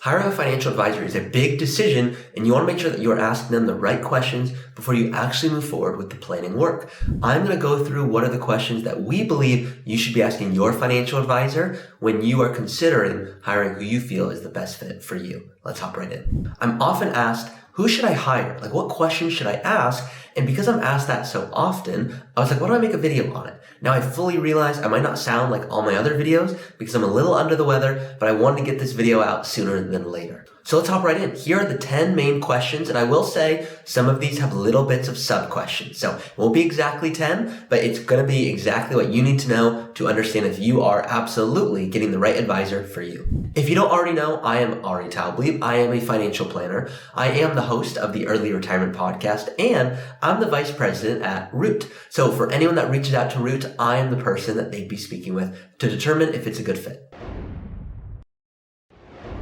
Hiring a financial advisor is a big decision, and you want to make sure that you are asking them the right questions before you actually move forward with the planning work. I'm going to go through what are the questions that we believe you should be asking your financial advisor when you are considering hiring who you feel is the best fit for you. Let's hop right in. I'm often asked, who should I hire? Like, what questions should I ask? And because I'm asked that so often, I was like, why don't I make a video on it? Now I fully realize I might not sound like all my other videos because I'm a little under the weather, but I wanted to get this video out sooner than later. So let's hop right in. Here are the 10 main questions, and I will say some of these have little bits of sub-questions. So it won't be exactly 10, but it's going to be exactly what you need to know to understand if you are absolutely getting the right advisor for you. If you don't already know, I am Taublieb. I am a financial planner. I am the host of the Early Retirement Podcast, and I'm the vice president at Root. So for anyone that reaches out to Root, I am the person that they'd be speaking with to determine if it's a good fit.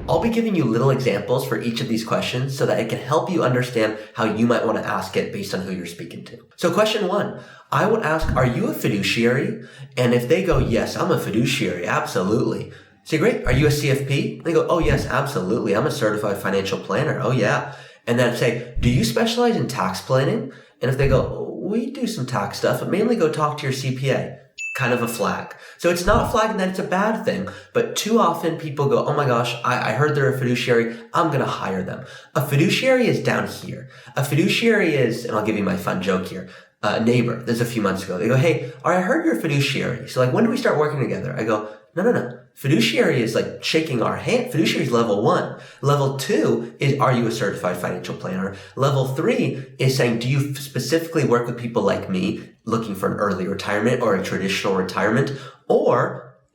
I'll be giving you little examples for each of these questions so that it can help you understand how you might want to ask it based on who you're speaking to. So question 1, I would ask, are you a fiduciary? And if they go, yes, I'm a fiduciary, absolutely. Say, great, are you a CFP? They go, oh yes, absolutely. I'm a certified financial planner. Oh yeah. And then say, do you specialize in tax planning? And if they go, we do some tax stuff, but mainly go talk to your CPA. Kind of a flag. So it's not a flag in that it's a bad thing, but too often people go, oh my gosh, I heard they're a fiduciary, I'm going to hire them. A fiduciary is down here. A fiduciary is, and I'll give you my fun joke here, a neighbor, this is a few months ago, they go, hey, I heard you're a fiduciary. So like, when do we start working together? I go, no. Fiduciary is like shaking our hand. Fiduciary is level 1. Level 2 is, are you a certified financial planner? Level 3 is saying, do you specifically work with people like me looking for an early retirement or a traditional retirement?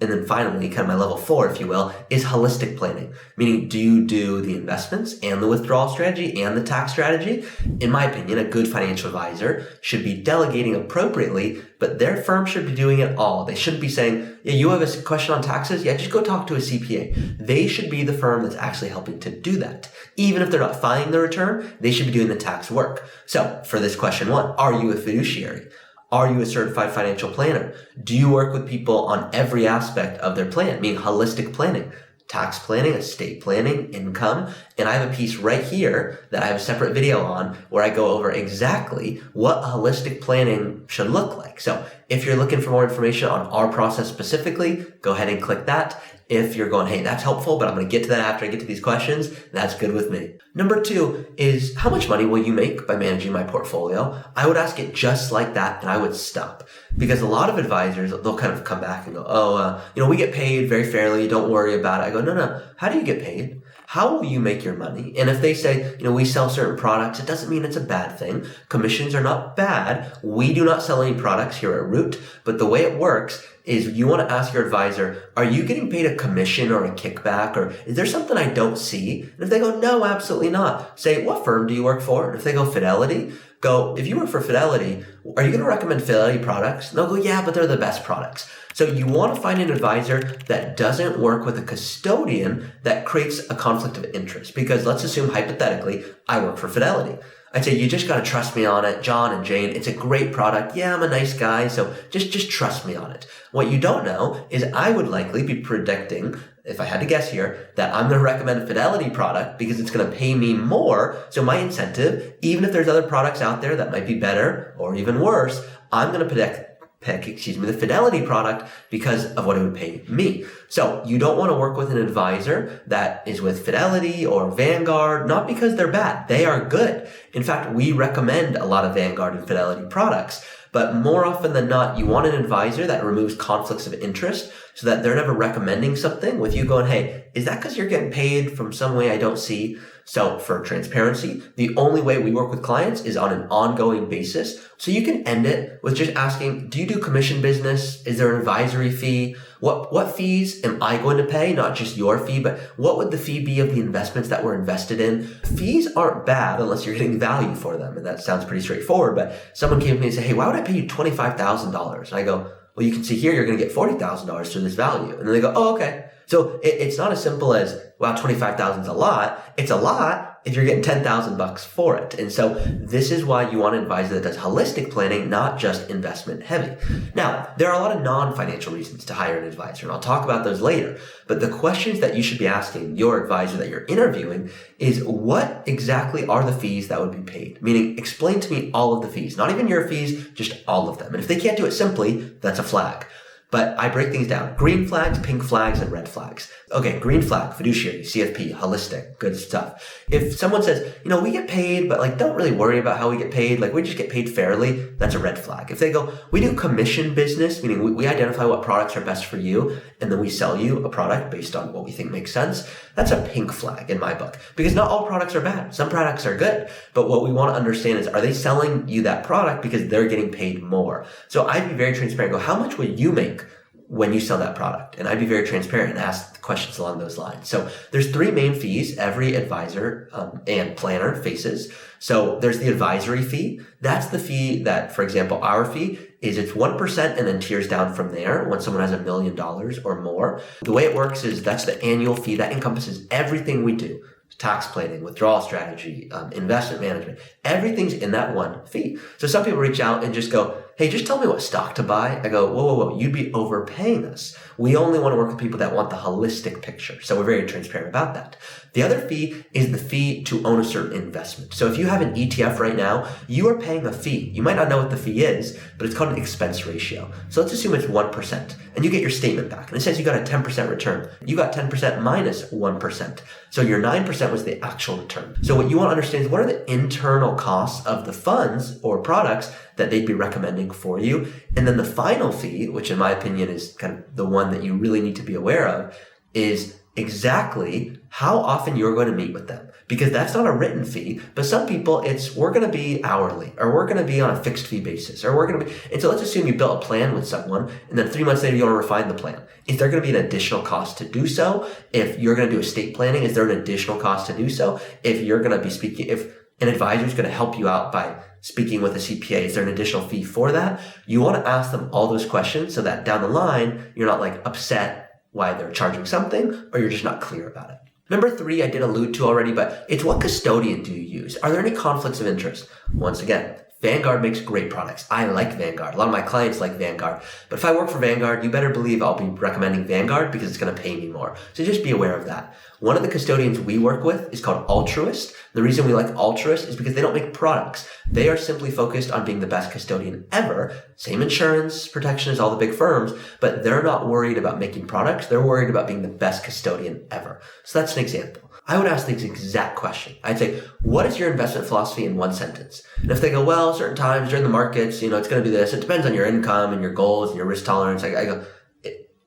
And then finally, kind of my level 4, if you will, is holistic planning. Meaning, do you do the investments and the withdrawal strategy and the tax strategy? In my opinion, a good financial advisor should be delegating appropriately, but their firm should be doing it all. They shouldn't be saying, yeah, you have a question on taxes? Yeah, just go talk to a CPA. They should be the firm that's actually helping to do that. Even if they're not filing the return, they should be doing the tax work. So for this question 1, are you a fiduciary? Are you a certified financial planner? Do you work with people on every aspect of their plan, meaning holistic planning, tax planning, estate planning, income? And I have a piece right here that I have a separate video on where I go over exactly what holistic planning should look like. So if you're looking for more information on our process specifically, go ahead and click that. If you're going, hey, that's helpful, but I'm going to get to that after I get to these questions, that's good with me. Number 2 is, how much money will you make by managing my portfolio? I would ask it just like that, and I would stop. Because a lot of advisors, they'll kind of come back and go, we get paid very fairly, don't worry about it. I go, no. How do you get paid? How will you make your money? And if they say, we sell certain products, it doesn't mean it's a bad thing. Commissions are not bad. We do not sell any products here at Root, but the way it works is you want to ask your advisor, are you getting paid a commission or a kickback, or is there something I don't see? And if they go, no, absolutely not, say, what firm do you work for? And if they go, Fidelity, go, if you work for Fidelity, are you going to recommend Fidelity products? And they'll go, yeah, but they're the best products. So you want to find an advisor that doesn't work with a custodian that creates a conflict of interest. Because let's assume hypothetically, I work for Fidelity. I'd say, you just got to trust me on it, John and Jane. It's a great product. Yeah, I'm a nice guy, so just trust me on it. What you don't know is I would likely be predicting, if I had to guess here, that I'm going to recommend a Fidelity product because it's going to pay me more. So my incentive, even if there's other products out there that might be better or even worse, I'm going to pick the Fidelity product because of what it would pay me. So you don't want to work with an advisor that is with Fidelity or Vanguard, not because they're bad. They are good. In fact, we recommend a lot of Vanguard and Fidelity products. But more often than not, you want an advisor that removes conflicts of interest so that they're never recommending something with you going, hey, is that because you're getting paid from some way I don't see? So for transparency, the only way we work with clients is on an ongoing basis. So you can end it with just asking, do you do commission business? Is there an advisory fee? What fees am I going to pay? Not just your fee, but what would the fee be of the investments that we're invested in? Fees aren't bad unless you're getting value for them. And that sounds pretty straightforward. But someone came to me and said, hey, why would I pay you $25,000? And I go, well, you can see here, you're going to get $40,000 through this value. And then they go, oh, okay. So it's not as simple as, wow, 25,000 is a lot. It's a lot if you're getting 10,000 bucks for it. And so this is why you want an advisor that does holistic planning, not just investment heavy. Now, there are a lot of non-financial reasons to hire an advisor, and I'll talk about those later. But the questions that you should be asking your advisor that you're interviewing is, what exactly are the fees that would be paid? Meaning, explain to me all of the fees, not even your fees, just all of them. And if they can't do it simply, that's a flag. But I break things down. Green flags, pink flags, and red flags. Okay, green flag, fiduciary, CFP, holistic, good stuff. If someone says, we get paid, but don't really worry about how we get paid, we just get paid fairly, that's a red flag. If they go, we do commission business, meaning we identify what products are best for you, and then we sell you a product based on what we think makes sense, that's a pink flag in my book. Because not all products are bad. Some products are good. But what we want to understand is, are they selling you that product because they're getting paid more? So I'd be very transparent. Go, how much would you make when you sell that product? And I'd be very transparent and ask questions along those lines. So there's 3 main fees every advisor and planner faces. So there's the advisory fee. That's the fee that, for example, our fee is it's 1% and then tiers down from there when someone has $1 million or more. The way it works is that's the annual fee that encompasses everything we do. Tax planning, withdrawal strategy, investment management, everything's in that one fee. So some people reach out and just go, hey, just tell me what stock to buy. I go, whoa, you'd be overpaying us. We only want to work with people that want the holistic picture. So we're very transparent about that. The other fee is the fee to own a certain investment. So if you have an ETF right now, you are paying a fee. You might not know what the fee is, but it's called an expense ratio. So let's assume it's 1%, and you get your statement back, and it says you got a 10% return. You got 10% minus 1%. So your 9% was the actual return. So what you want to understand is, what are the internal costs of the funds or products that they'd be recommending for you? And then the final fee, which in my opinion is kind of the one that you really need to be aware of, is exactly how often you're going to meet with them. Because that's not a written fee, but some people we're going to be hourly, or we're going to be on a fixed fee basis, or we're going to be, and so let's assume you built a plan with someone, and then 3 months later you want to refine the plan. Is there going to be an additional cost to do so? If you're going to do estate planning, is there an additional cost to do so? If you're going to be speaking, if an advisor is going to help you out by speaking with a CPA, is there an additional fee for that? You want to ask them all those questions so that down the line, you're not upset why they're charging something, or you're just not clear about it. Number 3, I did allude to already, but it's, what custodian do you use? Are there any conflicts of interest? Once again, Vanguard makes great products. I like Vanguard. A lot of my clients like Vanguard. But if I work for Vanguard, you better believe I'll be recommending Vanguard because it's going to pay me more. So just be aware of that. One of the custodians we work with is called Altruist. The reason we like Altruist is because they don't make products. They are simply focused on being the best custodian ever. Same insurance protection as all the big firms, but they're not worried about making products. They're worried about being the best custodian ever. So that's an example. I would ask the exact question. I'd say, what is your investment philosophy in 1 sentence? And if they go, well, certain times during the markets, it's going to do this. It depends on your income and your goals and your risk tolerance. I go,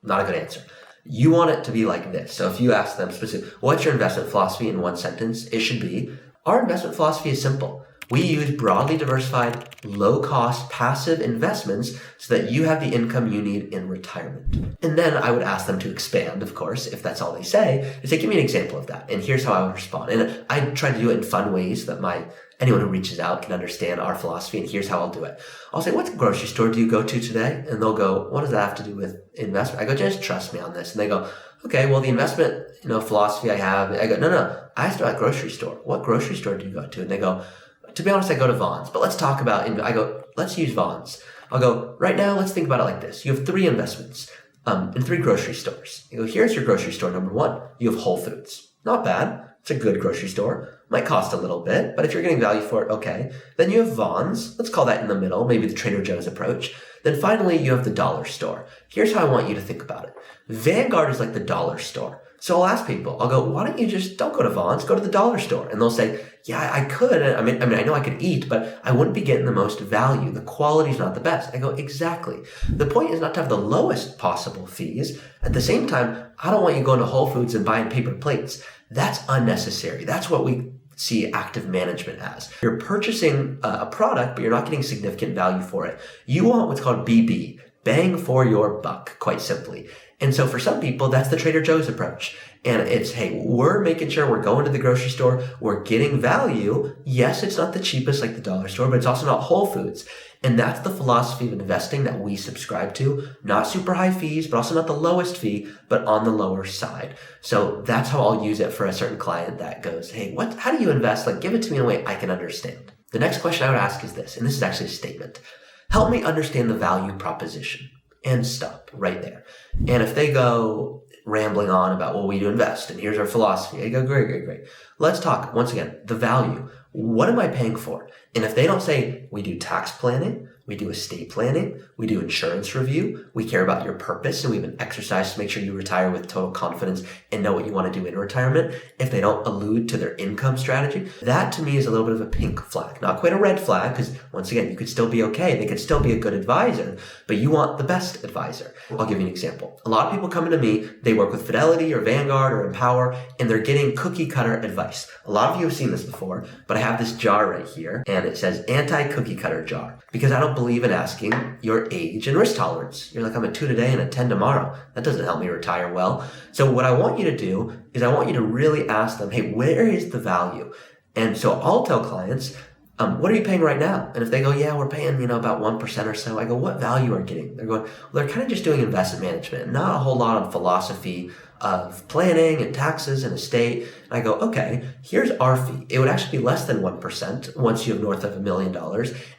not a good answer. You want it to be like this. So if you ask them specifically, what's your investment philosophy in 1 sentence? It should be, our investment philosophy is simple. We use broadly diversified, low-cost, passive investments so that you have the income you need in retirement. And then I would ask them to expand, of course, if that's all they say, and say, give me an example of that. And here's how I would respond. And I try to do it in fun ways that anyone who reaches out can understand our philosophy, and here's how I'll do it. I'll say, what grocery store do you go to today? And they'll go, what does that have to do with investment? I go, just trust me on this. And they go, okay, well, the investment, philosophy I have. I go, no, I asked about grocery store. What grocery store do you go to? And they go, to be honest, I go to Vons, but let's talk about, I go, let's use Vons. I'll go, right now, let's think about it like this. You have 3 investments in 3 grocery stores. You go, here's your grocery store number 1. You have Whole Foods. Not bad. It's a good grocery store. Might cost a little bit, but if you're getting value for it, okay. Then you have Vons. Let's call that in the middle, maybe the Trader Joe's approach. Then finally, you have the dollar store. Here's how I want you to think about it. Vanguard is like the dollar store. So I'll ask people, I'll go, why don't you just don't go to Vons, go to the dollar store. And they'll say, yeah, I could. I mean, I know I could eat, but I wouldn't be getting the most value. The quality's not the best. I go, exactly. The point is not to have the lowest possible fees. At the same time, I don't want you going to Whole Foods and buying paper plates. That's unnecessary. That's what we see active management as. You're purchasing a product, but you're not getting significant value for it. You want what's called BB, bang for your buck, quite simply. And so for some people, that's the Trader Joe's approach. And it's, hey, we're making sure we're going to the grocery store, we're getting value. Yes, it's not the cheapest like the dollar store, but it's also not Whole Foods. And that's the philosophy of investing that we subscribe to. Not super high fees, but also not the lowest fee, but on the lower side. So that's how I'll use it for a certain client that goes, hey, how do you invest? Like, give it to me in a way I can understand. The next question I would ask is this, and this is actually a statement. Help me understand the value proposition. And stop right there. And if they go rambling on about, well, we do invest, and here's our philosophy, I go, great. Let's talk, once again, the value. What am I paying for? And if they don't say, we do tax planning, we do estate planning, we do insurance review, we care about your purpose, and we have an exercise to make sure you retire with total confidence and know what you want to do in retirement. If they don't allude to their income strategy, that to me is a little bit of a pink flag. Not quite a red flag, because once again, you could still be okay. They could still be a good advisor, but you want the best advisor. I'll give you an example. A lot of people come to me, they work with Fidelity or Vanguard or Empower, and they're getting cookie cutter advice. A lot of you have seen this before, but I have this jar right here, and it says anti-cookie cutter jar, because I don't believe in asking your age and risk tolerance. You're like, I'm a 2 today and a 10 tomorrow. That doesn't help me retire well. So what I want you to do is I want you to really ask them, hey, where is the value? And so I'll tell clients, what are you paying right now? And if they go, yeah, we're paying, about 1% or so, I go, what value are you getting? They're going, well, they're kind of just doing investment management, not a whole lot on philosophy of planning and taxes and estate. And I go, okay, here's our fee. It would actually be less than 1% once you have north of $1 million.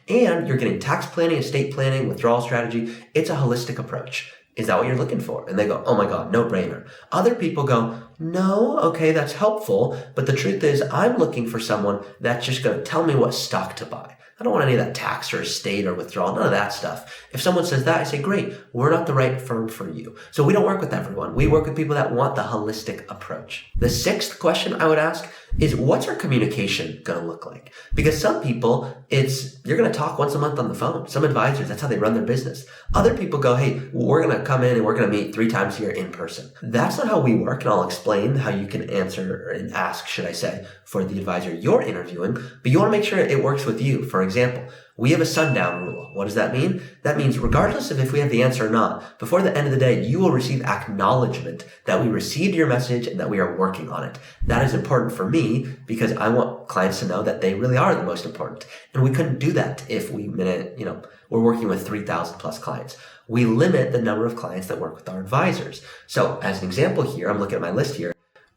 And you're getting tax planning, estate planning, withdrawal strategy. It's a holistic approach. Is that what you're looking for? And they go, oh my God, no brainer. Other people go, no, okay, that's helpful. But the truth is, I'm looking for someone that's just going to tell me what stock to buy. I don't want any of that tax or estate or withdrawal, none of that stuff. If someone says that, I say, great, we're not the right firm for you. So we don't work with everyone. We work with people that want the holistic approach. The sixth question I would ask is, what's our communication going to look like? Because some people, you're going to talk once a month on the phone. Some advisors, that's how they run their business. Other people go, hey, we're going to come in and we're going to meet 3 times a year in person. That's not how we work, and I'll explain how you can answer and ask, should I say, for the advisor you're interviewing, but you want to make sure it works with you. For example, we have a sundown rule. What does that mean? That means regardless of if we have the answer or not, before the end of the day, you will receive acknowledgement that we received your message and that we are working on it. That is important for me because I want clients to know that they really are the most important. And we couldn't do that if we're working with 3,000 plus clients. We limit the number of clients that work with our advisors. So as an example here, I'm looking at my list here.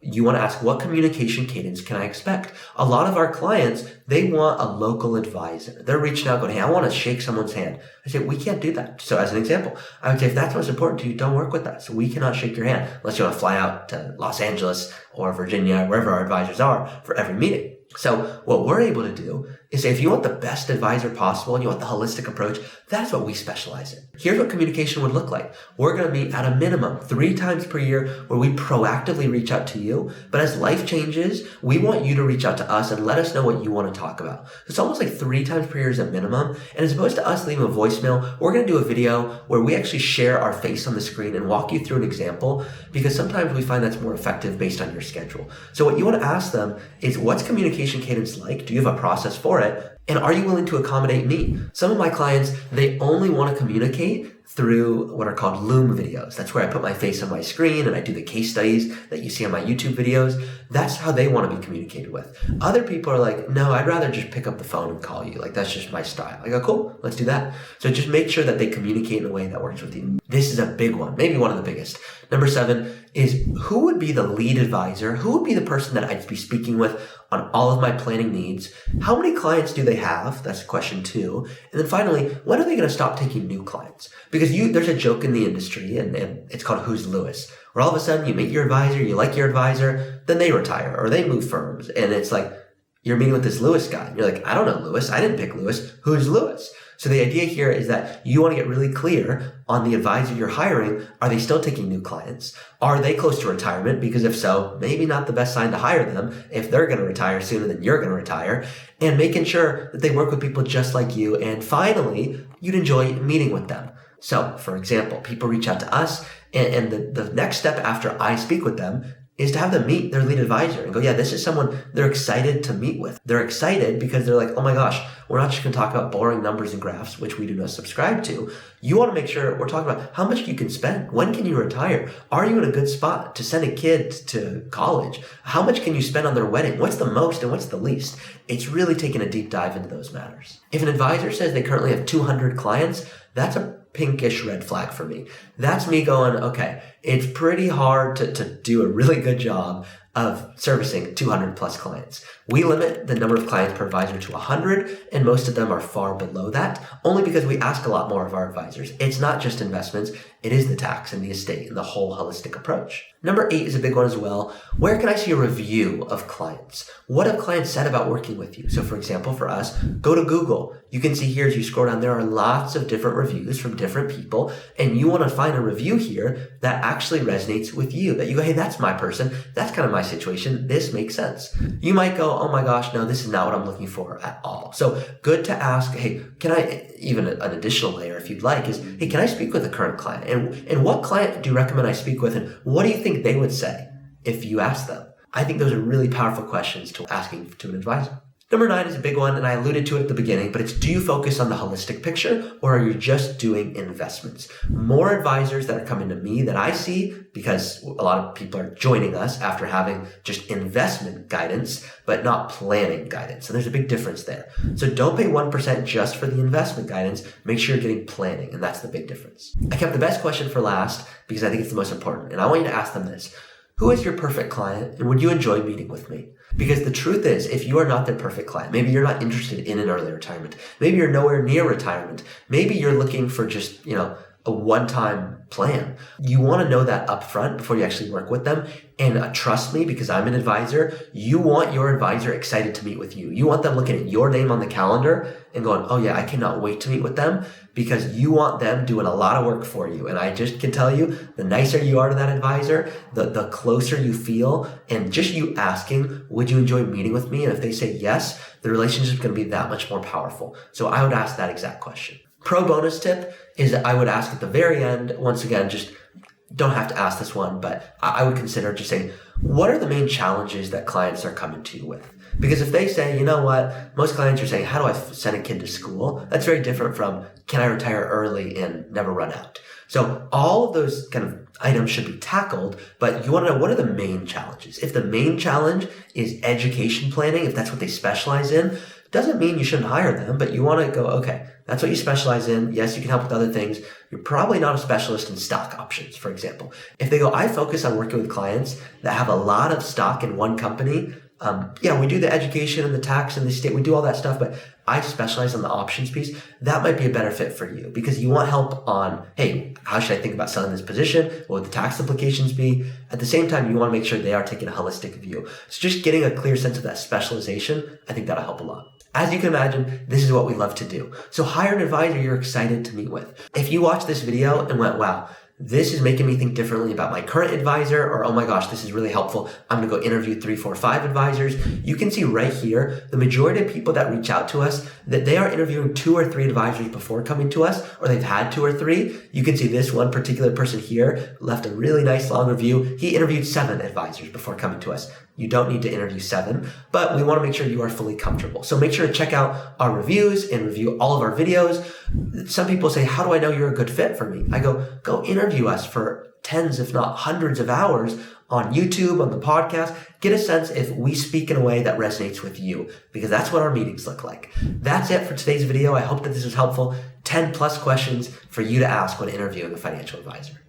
You want to ask, what communication cadence can I expect? A lot of our clients, they want a local advisor. They're reaching out going, hey, I want to shake someone's hand. I say, we can't do that. So as an example, I would say, if that's what's important to you, don't work with us. So we cannot shake your hand unless you want to fly out to Los Angeles or Virginia, wherever our advisors are for every meeting. So what we're able to do is say, if you want the best advisor possible and you want the holistic approach, that's what we specialize in. Here's what communication would look like. We're going to meet at a minimum 3 times per year where we proactively reach out to you. But as life changes, we want you to reach out to us and let us know what you want to talk about. It's almost like 3 times per year is a minimum. And as opposed to us leaving a voicemail, we're going to do a video where we actually share our face on the screen and walk you through an example, because sometimes we find that's more effective based on your schedule. So what you want to ask them is, what's communication cadence like? Do you have a process for it? And are you willing to accommodate me? Some of my clients, they only want to communicate through what are called Loom videos. That's where I put my face on my screen and I do the case studies that you see on my YouTube videos. That's how they want to be communicated with. Other people are like, no, I'd rather just pick up the phone and call you. Like, that's just my style. I go, cool, let's do that. So just make sure that they communicate in a way that works with you. This is a big one, maybe one of the biggest. Number 7 is, who would be the lead advisor? Who would be the person that I'd be speaking with on all of my planning needs? How many clients do they have? That's question 2. And then finally, when are they going to stop taking new clients? Because there's a joke in the industry, and it's called Who's Lewis, where all of a sudden you meet your advisor, you like your advisor, then they retire or they move firms. And it's like, you're meeting with this Lewis guy. And you're like, I don't know Lewis. I didn't pick Lewis. Who's Lewis? So the idea here is that you want to get really clear on the advisor you're hiring. Are they still taking new clients? Are they close to retirement? Because if so, maybe not the best sign to hire them if they're going to retire sooner than you're going to retire. And making sure that they work with people just like you. And finally, you'd enjoy meeting with them. So, for example, people reach out to us, and the next step after I speak with them, is to have them meet their lead advisor and go, yeah, this is someone they're excited to meet with. They're excited because they're like, oh my gosh, we're not just going to talk about boring numbers and graphs, which we do not subscribe to. You want to make sure we're talking about how much you can spend. When can you retire? Are you in a good spot to send a kid to college? How much can you spend on their wedding? What's the most and what's the least? It's really taking a deep dive into those matters. If an advisor says they currently have 200 clients, that's a pinkish red flag for me. That's me going, okay, it's pretty hard to do a really good job of servicing 200 plus clients. We limit the number of clients per advisor to 100, and most of them are far below that, only because we ask a lot more of our advisors. It's not just investments, it is the tax and the estate and the whole holistic approach. Number 8 is a big one as well. Where can I see a review of clients? What have clients said about working with you? So for example, for us, go to Google. You can see here as you scroll down, there are lots of different reviews from different people, and you want to find a review here that actually resonates with you, that you go, hey, that's my person. That's kind of my situation. This makes sense. You might go, oh my gosh, no, this is not what I'm looking for at all. So good to ask, hey, can I, even an additional layer if you'd like, is, hey, can I speak with a current client? And what client do you recommend I speak with? And what do you think they would say if you ask them? I think those are really powerful questions to asking to an advisor. Number 9 is a big one, and I alluded to it at the beginning, but it's, do you focus on the holistic picture or are you just doing investments? More advisors that are coming to me that I see, because a lot of people are joining us after having just investment guidance, but not planning guidance. So there's a big difference there. So don't pay 1% just for the investment guidance. Make sure you're getting planning, and that's the big difference. I kept the best question for last because I think it's the most important, and I want you to ask them this. Who is your perfect client, and would you enjoy meeting with me? Because the truth is, if you are not their perfect client, maybe you're not interested in an early retirement, maybe you're nowhere near retirement, maybe you're looking for just, a one-time plan. You want to know that upfront before you actually work with them. And trust me, because I'm an advisor, you want your advisor excited to meet with you. You want them looking at your name on the calendar and going, oh yeah, I cannot wait to meet with them, because you want them doing a lot of work for you. And I just can tell you, the nicer you are to that advisor, the closer you feel. And just you asking, would you enjoy meeting with me? And if they say yes, the relationship is going to be that much more powerful. So I would ask that exact question. Pro bonus tip is that I would ask at the very end, once again, just don't have to ask this one, but I would consider just saying, what are the main challenges that clients are coming to you with? Because if they say, you know what, most clients are saying, how do I send a kid to school? That's very different from, can I retire early and never run out? So all of those kind of items should be tackled, but you want to know, what are the main challenges? If the main challenge is education planning, if that's what they specialize in, doesn't mean you shouldn't hire them, but you want to go, okay, that's what you specialize in. Yes, you can help with other things. You're probably not a specialist in stock options, for example. If they go, I focus on working with clients that have a lot of stock in one company, we do the education and the tax and the state, we do all that stuff, but I specialize on the options piece. That might be a better fit for you because you want help on, hey, how should I think about selling this position? What would the tax implications be? At the same time, you want to make sure they are taking a holistic view. So just getting a clear sense of that specialization, I think that'll help a lot. As you can imagine, this is what we love to do. So hire an advisor you're excited to meet with. If you watched this video and went, wow, this is making me think differently about my current advisor, or, oh my gosh, this is really helpful, I'm going to go interview 3, 4, 5 advisors. You can see right here, the majority of people that reach out to us, that they are interviewing 2 or 3 advisors before coming to us, or they've had 2 or 3. You can see this one particular person here left a really nice long review. He interviewed 7 advisors before coming to us. You don't need to interview 7, but we want to make sure you are fully comfortable. So make sure to check out our reviews and review all of our videos. Some people say, how do I know you're a good fit for me? I go interview us for tens, if not hundreds of hours on YouTube, on the podcast. Get a sense if we speak in a way that resonates with you, because that's what our meetings look like. That's it for today's video. I hope that this was helpful. 10 plus questions for you to ask when interviewing a financial advisor.